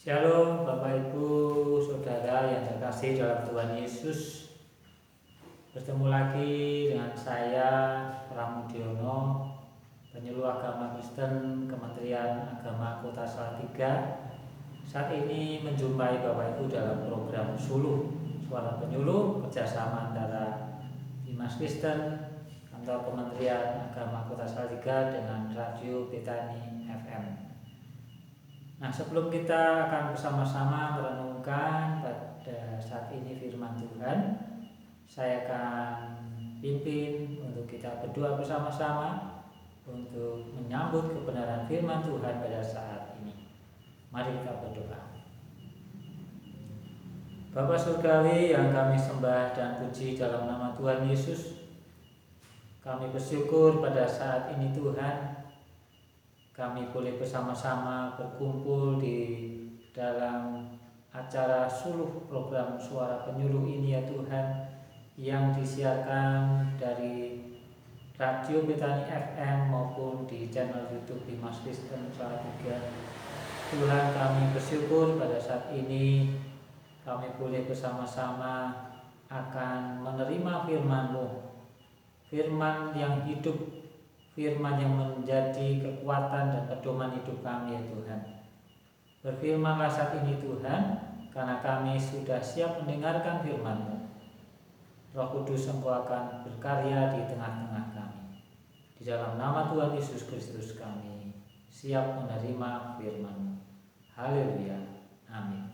Shalom Bapak Ibu Saudara yang terkasih dalam Tuhan Yesus. Bertemu lagi dengan saya Pramudiono, penyuluh agama Kristen Kementerian Agama Kota Salatiga. Saat ini menjumpai Bapak Ibu dalam program Suluh Suara Penyuluh, kerjasama antara Dimas Kristen Kantor Kementerian Agama Kota Salatiga dengan Radio Betani FM. Nah, sebelum kita akan bersama-sama merenungkan pada saat ini firman Tuhan, saya akan pimpin untuk kita berdoa bersama-sama untuk menyambut kebenaran firman Tuhan pada saat ini. Mari kita berdoa. Bapa Surgawi yang kami sembah dan puji dalam nama Tuhan Yesus, kami bersyukur pada saat ini Tuhan, kami boleh bersama-sama berkumpul di dalam acara Suluh program Suara Penyuluh ini ya Tuhan, yang disiarkan dari Radio Betani FM maupun di channel YouTube Dimas Kristen Salatiga. Tuhan, kami bersyukur pada saat ini kami boleh bersama-sama akan menerima firman-Mu, firman yang hidup, firman yang menjadi kekuatan dan pedoman hidup kami ya Tuhan. Berfirmanlah saat ini Tuhan, karena kami sudah siap mendengarkan firman-Mu. Roh Kudus Engkau akan berkarya di tengah-tengah kami. Di dalam nama Tuhan Yesus Kristus kami siap menerima firman-Mu. Haleluya. Amin.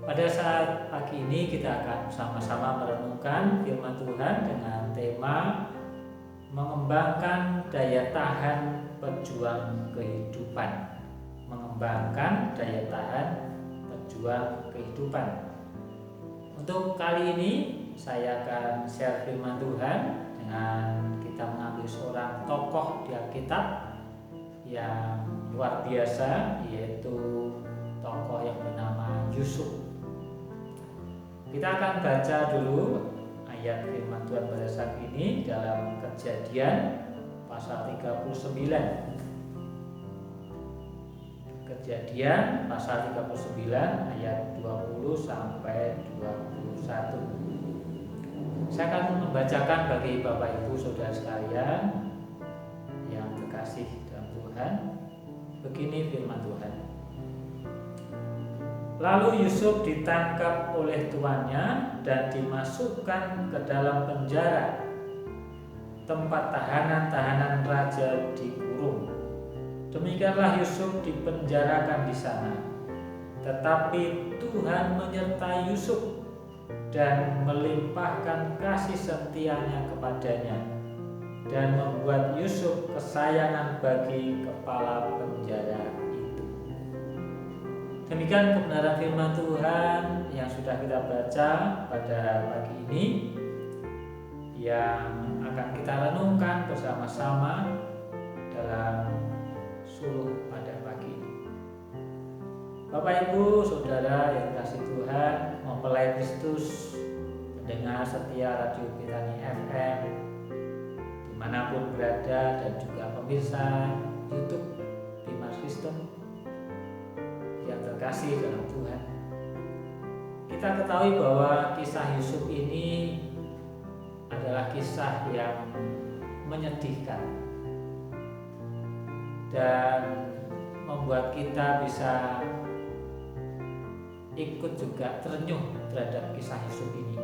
Pada saat pagi ini kita akan sama-sama merenungkan firman Tuhan dengan tema mengembangkan daya tahan pejuang kehidupan. Mengembangkan daya tahan pejuang kehidupan. Untuk kali ini saya akan share firman Tuhan dengan kita mengambil seorang tokoh di Alkitab yang luar biasa, yaitu tokoh yang bernama Yusuf. Kita akan baca dulu ayat firman Tuhan pada saat ini dalam Kejadian pasal 39. Kejadian pasal 39 ayat 20 sampai 21. Saya akan membacakan bagi Bapak Ibu Saudara sekalian yang terkasih dalam Tuhan. Begini firman Tuhan. Lalu Yusuf ditangkap oleh tuannya dan dimasukkan ke dalam penjara, tempat tahanan-tahanan raja dikurung. Demikianlah Yusuf dipenjarakan di sana. Tetapi Tuhan menyertai Yusuf dan melimpahkan kasih setianya kepadanya dan membuat Yusuf kesayangan bagi kepala penjara. Demikian kebenaran firman Tuhan yang sudah kita baca pada pagi ini, yang akan kita renungkan bersama-sama dalam suluh pada pagi ini. Bapak Ibu Saudara yang kasih Tuhan, mempelai Kristus, pendengar setia Radio Betani FM dimanapun berada, dan juga pemirsa YouTube Dimas Kristen yang terkasih dalam Tuhan. Kita ketahui bahwa kisah Yusuf ini adalah kisah yang menyedihkan dan membuat kita bisa ikut juga terenyuh terhadap kisah Yusuf ini.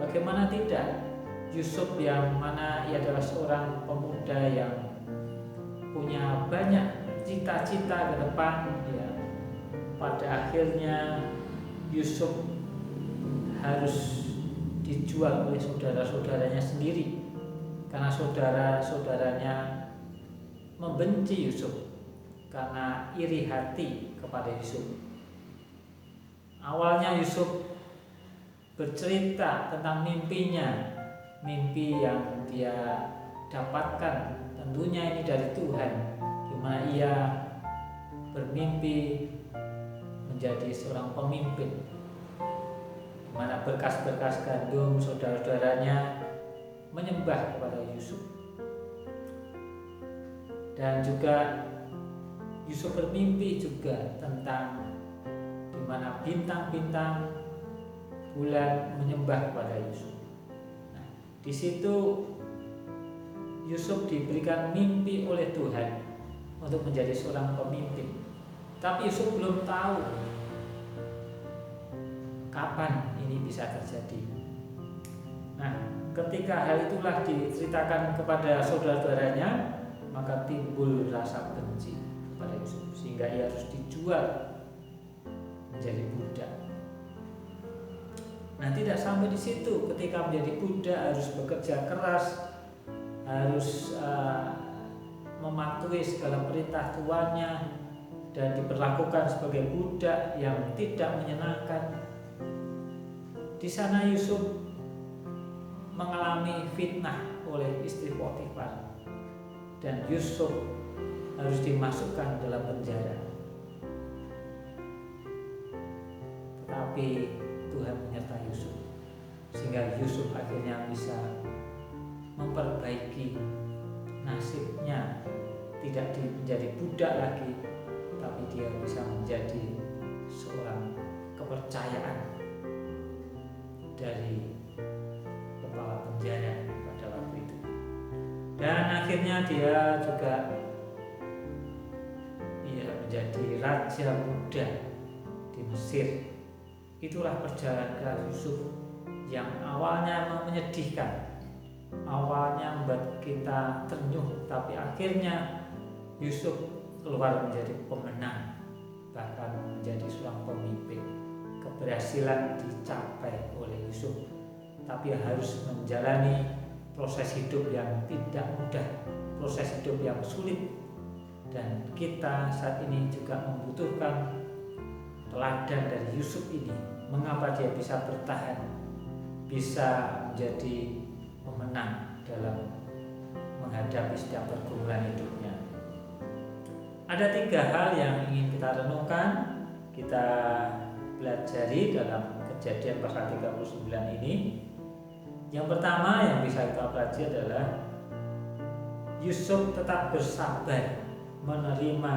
Bagaimana tidak, Yusuf yang mana ia adalah seorang pemuda yang punya banyak cita-cita ke depan, ya, pada akhirnya Yusuf harus dijual oleh saudara-saudaranya sendiri karena saudara-saudaranya membenci Yusuf karena iri hati kepada Yusuf. Awalnya Yusuf bercerita tentang mimpinya, mimpi yang dia dapatkan tentunya ini dari Tuhan, di mana ia bermimpi menjadi seorang pemimpin, di mana berkas-berkas gandum saudara-saudaranya menyembah kepada Yusuf. Dan juga Yusuf bermimpi juga tentang di mana bintang-bintang, bulan menyembah kepada Yusuf. Nah, di situ Yusuf diberikan mimpi oleh Tuhan untuk menjadi seorang pemimpin. Tapi Yusuf belum tahu kapan ini bisa terjadi. Nah, ketika hal itulah diceritakan kepada saudara-saudaranya, maka timbul rasa benci kepada Yusuf, sehingga ia harus dijual menjadi budak. Nah, tidak sampai di situ. Ketika menjadi budak harus bekerja keras, harus mematuhi segala perintah tuannya, dan diperlakukan sebagai budak yang tidak menyenangkan. Di sana Yusuf mengalami fitnah oleh istri Potifar, dan Yusuf harus dimasukkan dalam penjara. Tetapi Tuhan menyertai Yusuf, sehingga Yusuf akhirnya bisa memperbaiki nasibnya, tidak menjadi budak lagi, tapi dia bisa menjadi seorang kepercayaan dari kepala penjara pada waktu itu. Dan akhirnya dia juga menjadi raja muda di Mesir. Itulah perjalanan Yusuf yang awalnya menyedihkan, awalnya membuat kita terenyuh, tapi akhirnya Yusuf keluar menjadi pemenang, bahkan menjadi seorang pemimpin. Keberhasilan dicapai oleh Yusuf, tapi harus menjalani proses hidup yang tidak mudah, proses hidup yang sulit. Dan kita saat ini juga membutuhkan teladan dari Yusuf ini. Mengapa dia bisa bertahan, bisa menjadi pemenang dalam menghadapi setiap pergumulan hidupnya. Ada 3 hal yang ingin kita renungkan, kita pelajari dalam Kejadian pasal 39 ini. Yang pertama yang bisa kita pelajari adalah Yusuf tetap bersabar menerima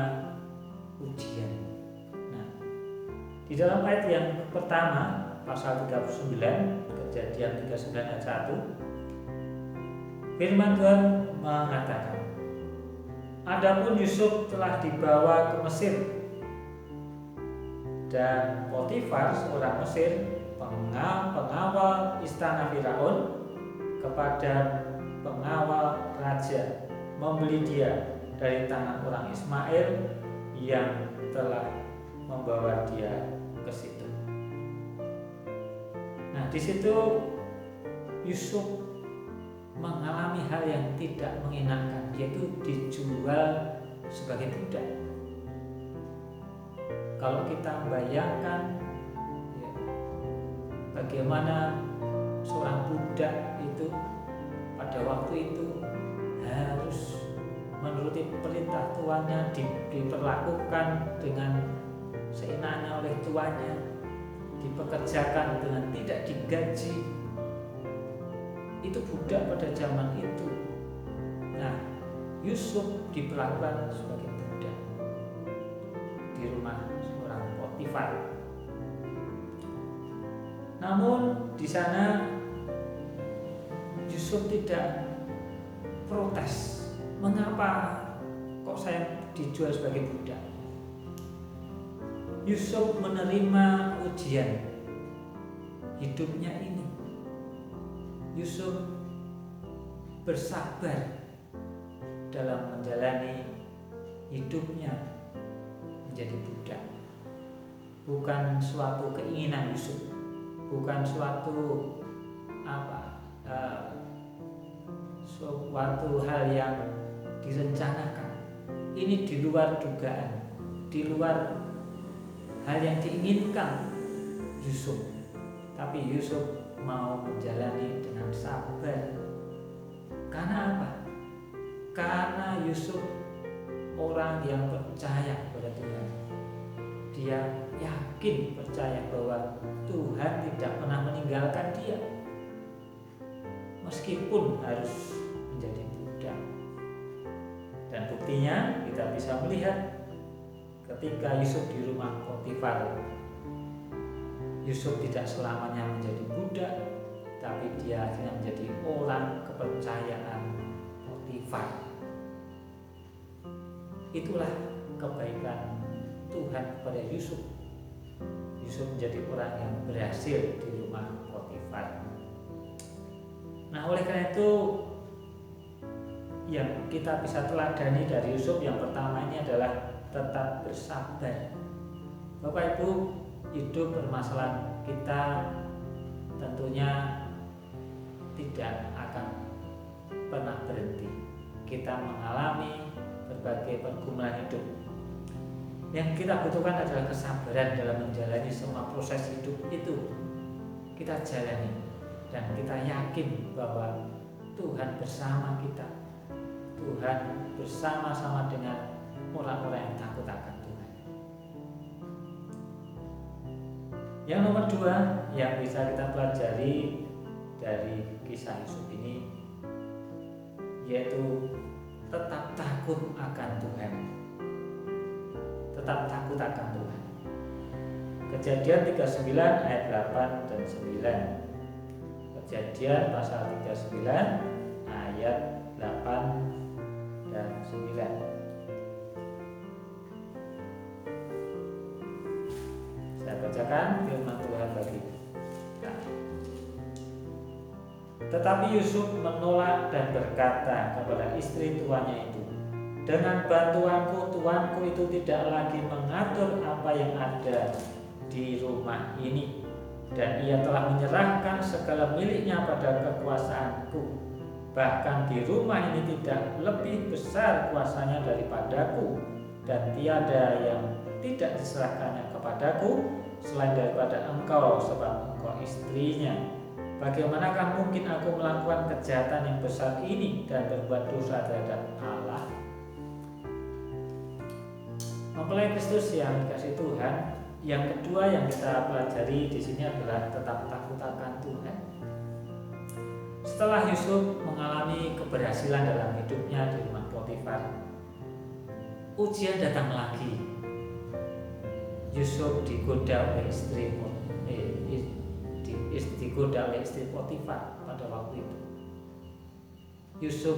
ujian. Nah, di dalam ayat yang pertama pasal 39, Kejadian 39 ayat 1, firman Tuhan mengatakan, adapun Yusuf telah dibawa ke Mesir, dan Potifar seorang Mesir, pengawal istana Firaun, kepada pengawal raja, membeli dia dari tangan orang Ismail yang telah membawa dia ke situ. Nah, di situ Yusuf mengalami hal yang tidak mengenakan, yaitu dijual sebagai budak. Kalau kita bayangkan bagaimana seorang budak itu pada waktu itu harus menuruti perintah tuannya, diperlakukan dengan seenaknya oleh tuannya, dipekerjakan dengan tidak digaji. Itu budak pada zaman itu. Nah, Yusuf diperlakukan sebagai budak di rumah seorang Potifar. Namun di sana Yusuf tidak protes. Mengapa kok saya dijual sebagai budak? Yusuf menerima ujian hidupnya ini. Yusuf bersabar dalam menjalani hidupnya menjadi budak. Bukan suatu keinginan Yusuf, bukan suatu suatu hal yang direncanakan. Ini di luar dugaan, di luar hal yang diinginkan Yusuf. Tapi Yusuf mau menjalani dengan sabar. Karena apa? Karena Yusuf orang yang percaya kepada Tuhan. Dia yakin, percaya bahwa Tuhan tidak pernah meninggalkan dia, meskipun harus menjadi budak. Dan buktinya kita bisa melihat ketika Yusuf di rumah Potifar, Yusuf tidak selamanya menjadi budak, tapi dia akhirnya menjadi orang kepercayaan Potifar. Itulah kebaikan Tuhan kepada Yusuf. Yusuf menjadi orang yang berhasil di rumah Potifar. Nah, oleh karena itu yang kita bisa teladani dari Yusuf yang pertama ini adalah tetap bersabar. Bapak Ibu, hidup permasalahan kita tentunya tidak akan pernah berhenti. Kita mengalami berbagai pergumulan hidup. Yang kita butuhkan adalah kesabaran dalam menjalani semua proses hidup itu. Kita jalani dan kita yakin bahwa Tuhan bersama kita. Tuhan bersama-sama dengan orang-orang yang takut akan Tuhan. Yang nomor 2 yang bisa kita pelajari dari kisah Yusuf ini, yaitu tetap takut akan Tuhan. Tetap takut akan Tuhan. Kejadian 39 ayat 8 dan 9. Kejadian pasal 39 ayat 8 dan 9. Saya bacakan firman Tuhan bagi kita. Tetapi Yusuf menolak dan berkata kepada istri tuannya itu, dengan bantuanku tuanku itu tidak lagi mengatur apa yang ada di rumah ini, dan ia telah menyerahkan segala miliknya pada kekuasaanku. Bahkan di rumah ini tidak lebih besar kuasanya daripadaku, dan tiada yang tidak diserahkannya kepadaku selain daripada engkau, sebab engkau istrinya. Bagaimanakah mungkin aku melakukan kejahatan yang besar ini dan berbuat dosa terhadap Allah? Mempelai Kristus yang dikasihi Tuhan, yang kedua yang kita pelajari di sini adalah tetap takut akan Tuhan. Setelah Yusuf mengalami keberhasilan dalam hidupnya di rumah Potifar, ujian datang lagi. Yusuf digoda oleh istri Potifar pada waktu itu. Yusuf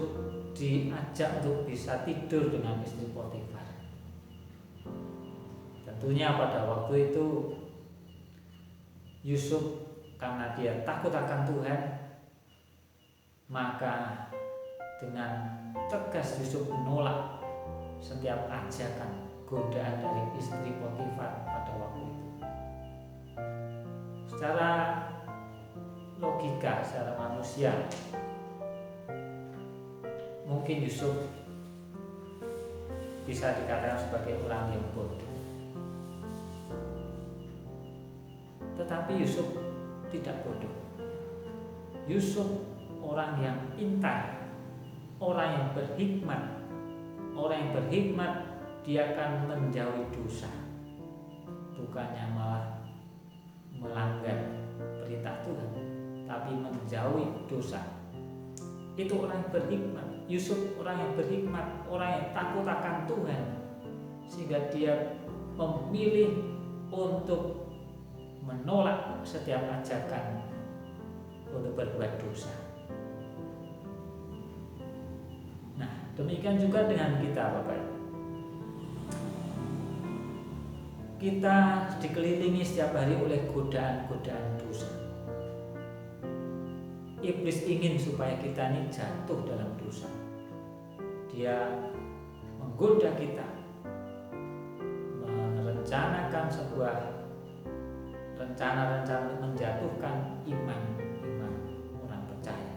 diajak untuk bisa tidur dengan istri Potifar. Tentunya pada waktu itu Yusuf karena dia takut akan Tuhan, maka dengan tegas Yusuf menolak setiap ajakan godaan dari istri Potifar pada waktu itu. Secara logika, secara manusia, mungkin Yusuf bisa dikatakan sebagai orang yang bodoh. Tetapi Yusuf tidak bodoh. Yusuf orang yang pintar, orang yang berhikmat. Orang yang berhikmat, dia akan menjauhi dosa, bukannya malah melanggar perintah Tuhan, tapi menjauhi dosa. Itu orang yang berhikmat. Yusuf orang yang berhikmat, orang yang takut akan Tuhan, sehingga dia memilih untuk menolak setiap ajakan untuk berbuat dosa. Nah, demikian juga dengan kita, Bapak. Kita dikelilingi setiap hari oleh godaan-godaan dosa. Iblis ingin supaya kita ini jatuh dalam dosa. Dia menggoda kita, merencanakan sebuah rencana-rencana untuk menjatuhkan iman orang percaya.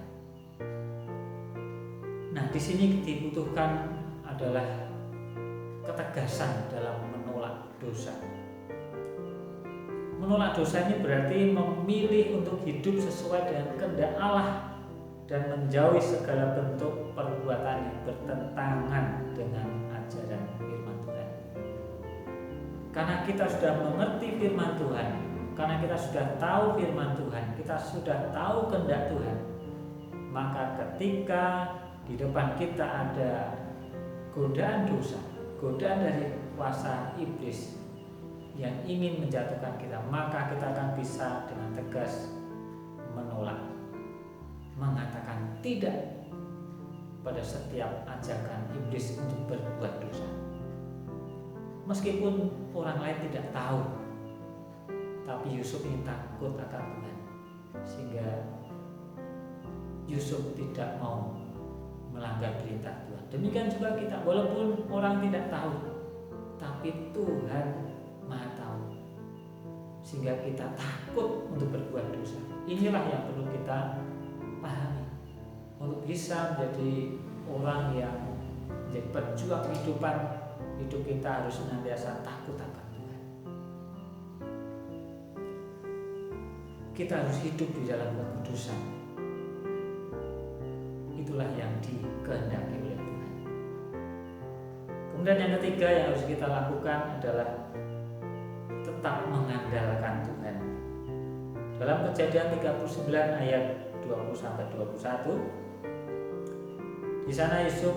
Nah, di sini dibutuhkan adalah ketegasan dalam menolak dosa. Menolak dosa ini berarti memilih untuk hidup sesuai dengan kehendak Allah dan menjauhi segala bentuk perbuatan yang bertentangan dengan ajaran firman Tuhan. Karena kita sudah mengerti firman Tuhan, karena kita sudah tahu firman Tuhan, kita sudah tahu kehendak Tuhan, maka ketika di depan kita ada godaan dosa, godaan dari kuasa iblis yang ingin menjatuhkan kita, maka kita akan bisa dengan tegas menolak, mengatakan tidak pada setiap ajakan iblis untuk berbuat dosa. Meskipun orang lain tidak tahu, tapi Yusuf ini takut akan Tuhan, sehingga Yusuf tidak mau melanggar perintah Tuhan. Demikian juga kita, walaupun orang tidak tahu, tapi Tuhan Maha tahu, sehingga kita takut untuk berbuat dosa. Inilah yang perlu kita pahami untuk bisa menjadi orang yang menjadi pejuang kehidupan. Hidup kita harus senantiasa takut akan Tuhan. Kita harus hidup di dalam kekudusan. Itulah yang dikehendaki oleh Tuhan. Kemudian yang ketiga yang harus kita lakukan adalah tetap mengandalkan Tuhan. Dalam Kejadian 39 ayat 20-21, di sana Yusuf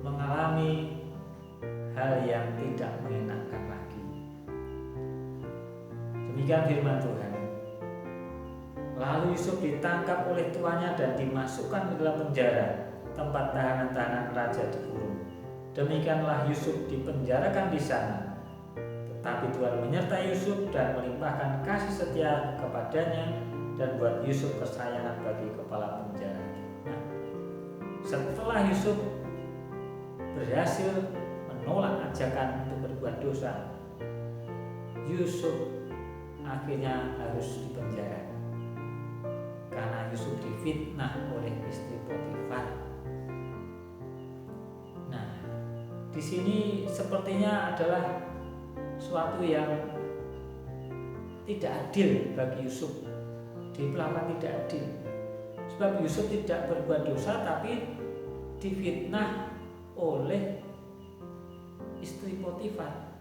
mengalami hal yang tidak mengenakan lagi. Demikian firman Tuhan. Lalu Yusuf ditangkap oleh tuannya dan dimasukkan ke dalam penjara, tempat tahanan-tahanan raja dikurung. Demikianlah Yusuf dipenjarakan di sana. Tetapi Tuhan menyertai Yusuf dan melimpahkan kasih setia kepadanya dan buat Yusuf kesayangan bagi kepala penjara. Nah, setelah Yusuf berhasil menolak ajakan untuk berbuat dosa, Yusuf akhirnya harus dipenjara karena Yusuf difitnah oleh istri Potifar. Nah, di sini sepertinya adalah suatu yang tidak adil bagi Yusuf, diperlakukan tidak adil. Sebab Yusuf tidak berbuat dosa tapi difitnah oleh istri Potifar.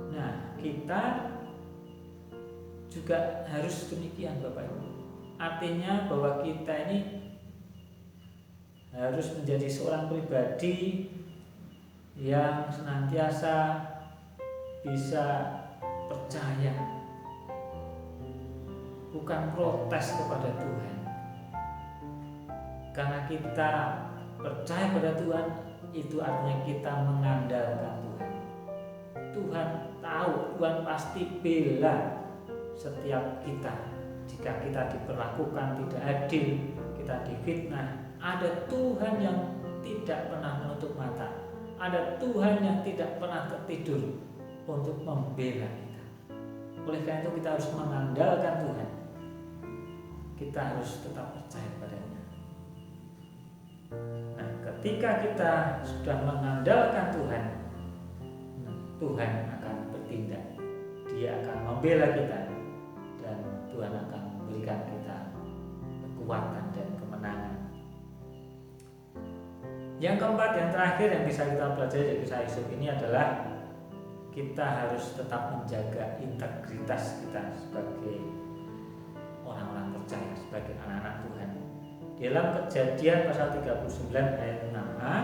Nah, kita juga harus demikian Bapak Ibu. Artinya bahwa kita ini harus menjadi seorang pribadi yang senantiasa bisa percaya, bukan protes kepada Tuhan. Karena kita percaya pada Tuhan, itu artinya kita mengandalkan Tuhan. Tuhan tahu, Tuhan pasti bela setiap kita. Jika kita diperlakukan tidak adil, kita difitnah, ada Tuhan yang tidak pernah menutup mata, ada Tuhan yang tidak pernah tertidur untuk membela kita. Oleh karena itu kita harus mengandalkan Tuhan. Kita harus tetap percaya padanya. Nah, ketika kita sudah mengandalkan Tuhan, Tuhan akan bertindak. Dia akan membela kita dan Tuhan akan memberikan kita kekuatan dan kemenangan. Yang keempat, yang terakhir yang bisa kita pelajari dari kisah Yusuf ini adalah kita harus tetap menjaga integritas kita sebagai orang-orang percaya, sebagai anak-anak Tuhan. Dalam Kejadian pasal 39 ayat 6a,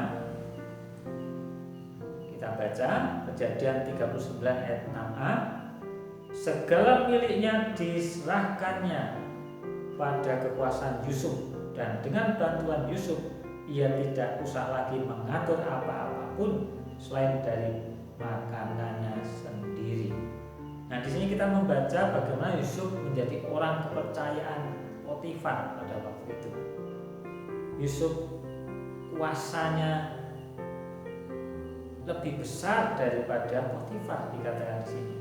kita baca Kejadian 39 ayat 6a, segala miliknya diserahkannya pada kekuasaan Yusuf, dan dengan bantuan Yusuf ia tidak usah lagi mengatur apa-apapun selain dari makanannya sendiri. Nah, di sini kita membaca bagaimana Yusuf menjadi orang kepercayaan Potifar pada waktu itu. Yusuf kuasanya lebih besar daripada Potifar, dikatakan di sini.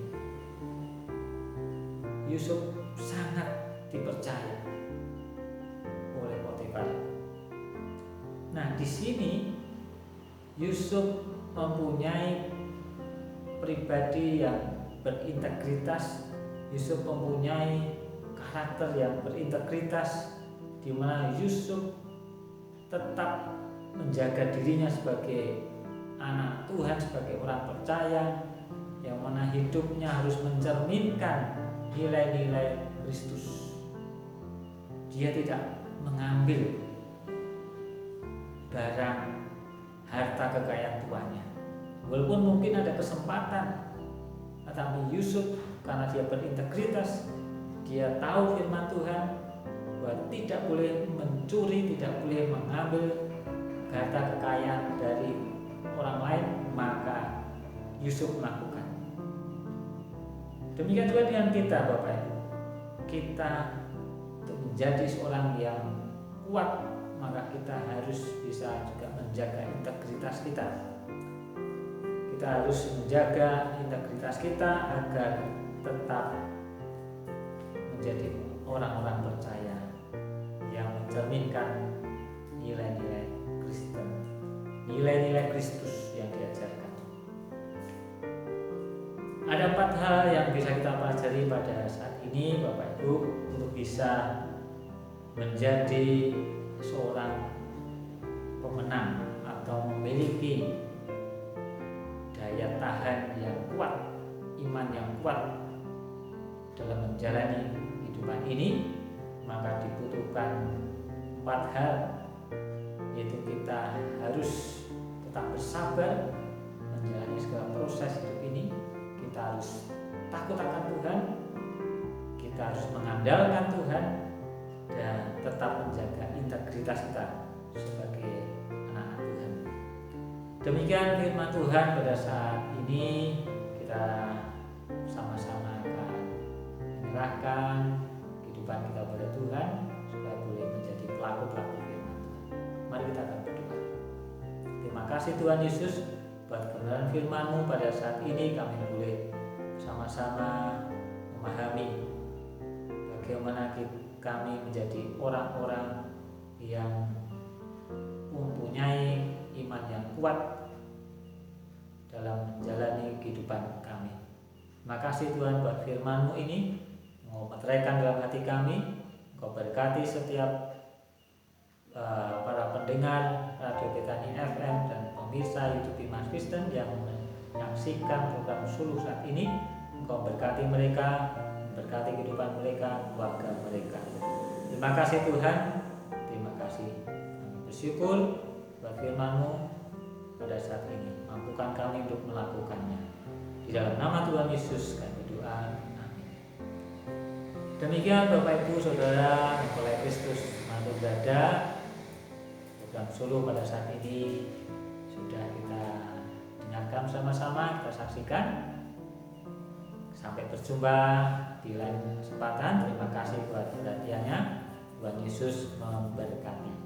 Yusuf sangat dipercaya oleh Potifar. Nah, di sini Yusuf mempunyai pribadi yang berintegritas. Yusuf mempunyai karakter yang berintegritas, di mana Yusuf tetap menjaga dirinya sebagai anak Tuhan, sebagai orang percaya, yang mana hidupnya harus mencerminkan nilai-nilai Kristus. Dia tidak mengambil barang kesempatan. Tetapi Yusuf karena dia berintegritas, dia tahu firman Tuhan bahwa tidak boleh mencuri, tidak boleh mengambil harta kekayaan dari orang lain, maka Yusuf melakukan. Demikian juga dengan kita, Bapak Ibu. Kita untuk menjadi seorang yang kuat, maka kita harus bisa juga menjaga integritas kita. Kita harus menjaga integritas kita agar tetap menjadi orang-orang percaya yang mencerminkan nilai-nilai Kristen, nilai-nilai Kristus yang diajarkan. Ada 4 hal yang bisa kita pelajari pada saat ini, Bapak Ibu, untuk bisa menjadi seorang pemenang atau memiliki daya tahan yang kuat, iman yang kuat dalam menjalani kehidupan ini. Maka dibutuhkan 4 hal, yaitu kita harus tetap bersabar menjalani segala proses hidup ini. Kita harus takut akan Tuhan, kita harus mengandalkan Tuhan, dan tetap menjaga integritas kita sebagai anak Tuhan. Demikian firman Tuhan pada saat ini. Kita sama-sama akan menyerahkan kehidupan kita pada Tuhan supaya boleh menjadi pelaku-pelaku firman Tuhan. Mari kita akan berdoa. Terima kasih Tuhan Yesus buat kebenaran firman-Mu. Pada saat ini kami boleh sama-sama memahami bagaimana kami menjadi orang-orang yang mempunyai iman yang kuat dalam menjalani kehidupan kami. Terima kasih Tuhan buat firman-Mu ini. Engkau meteraikan dalam hati kami. Engkau berkati setiap para pendengar Radio Betani FM dan pemirsa YouTube Iman Kristen yang menyaksikan program Suluh saat ini. Engkau berkati mereka, berkati kehidupan mereka, keluarga mereka. Terima kasih Tuhan. Terima kasih. Kami bersyukur buat firman-Mu pada saat ini. Mampukan kami untuk melakukannya. Di dalam nama Tuhan Yesus kami berdoa. Amin. Demikian Bapak Ibu Saudara mempelai Kristus mantu berada, program Suluh pada saat ini sudah kita dengarkan sama-sama, kita saksikan. Sampai berjumpa di lain kesempatan. Terima kasih buat perhatiannya. Tuhan Yesus memberkati.